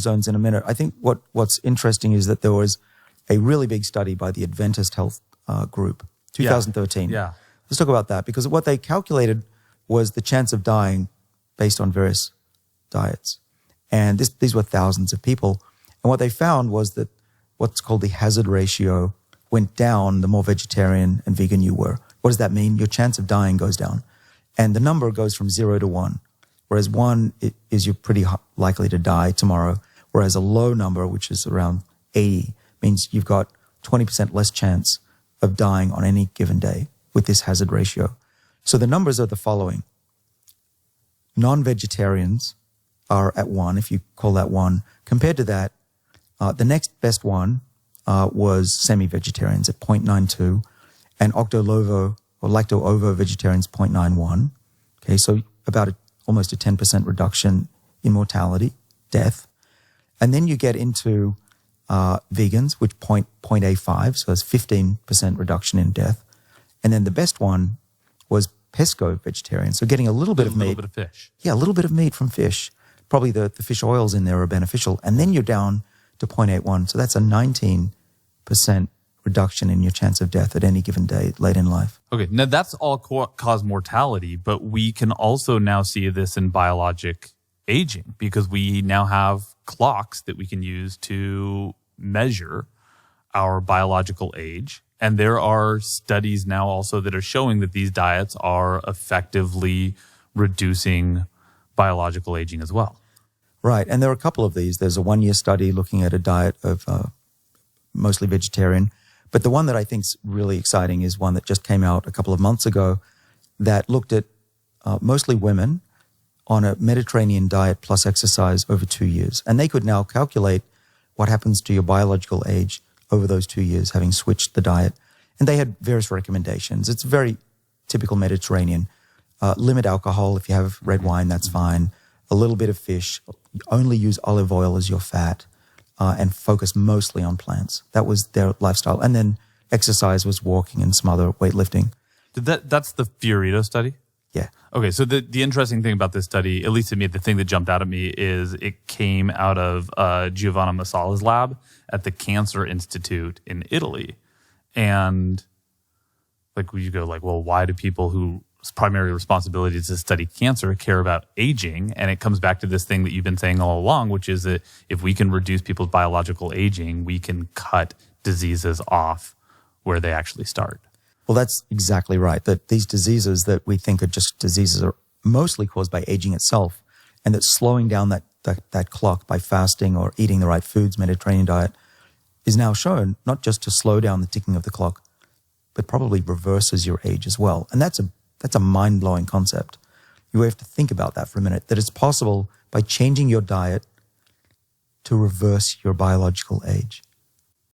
zones in a minute. I think what's interesting is that there was a really big study by the Adventist Health Group, 2013. Yeah. Let's talk about that, because what they calculated was the chance of dying based on various diets. And these were thousands of people. And what they found was that what's called the hazard ratio went down the more vegetarian and vegan you were. What does that mean? Your chance of dying goes down. And the number goes from 0 to 1. Whereas 1 is you're pretty likely to die tomorrow. Whereas a low number, which is around 80, means you've got 20% less chance of dying on any given day with this hazard ratio. So the numbers are the following. Non-vegetarians are at 1, if you call that 1. Compared to that, the next best one was semi-vegetarians at 0.92, and octo-ovo or lacto-ovo vegetarians 0.91. Okay, so about almost a 10% reduction in mortality, death. And then you get into vegans, which 0.85, so that's 15% reduction in death. And then the best one was pesco vegetarian, so getting a little bit of meat. A little bit of fish. Yeah, a little bit of meat from fish. Probably the fish oils in there are beneficial. And then you're down to 0.81, so that's a 19% reduction in your chance of death at any given day late in life. Okay, now that's all cause mortality, but we can also now see this in biologic aging because we now have clocks that we can use to measure our biological age. And there are studies now also that are showing that these diets are effectively reducing biological aging as well. Right, and there are a couple of these. There's a 1-year study looking at a diet of mostly vegetarian. But the one that I think is really exciting is one that just came out a couple of months ago that looked at mostly women on a Mediterranean diet plus exercise over 2 years. And they could now calculate what happens to your biological age over those 2 years, having switched the diet. And they had various recommendations. It's very typical Mediterranean. Limit alcohol. If you have red wine, that's fine. A little bit of fish. Only use olive oil as your fat. And focus mostly on plants. That was their lifestyle. And then exercise was walking and some other weightlifting. That's the Fiorito study? Yeah. Okay, so the interesting thing about this study, at least to me, the thing that jumped out at me is it came out of Giovanna Masala's lab at the Cancer Institute in Italy. And like you go like, well, why do people whose primary responsibility is to study cancer care about aging? And it comes back to this thing that you've been saying all along, which is that if we can reduce people's biological aging, we can cut diseases off where they actually start. Well, that's exactly right. That these diseases that we think are just diseases are mostly caused by aging itself, and that slowing down that clock by fasting or eating the right foods, Mediterranean diet, is now shown not just to slow down the ticking of the clock, but probably reverses your age as well. And that's a mind-blowing concept. You have to think about that for a minute, that it's possible by changing your diet to reverse your biological age.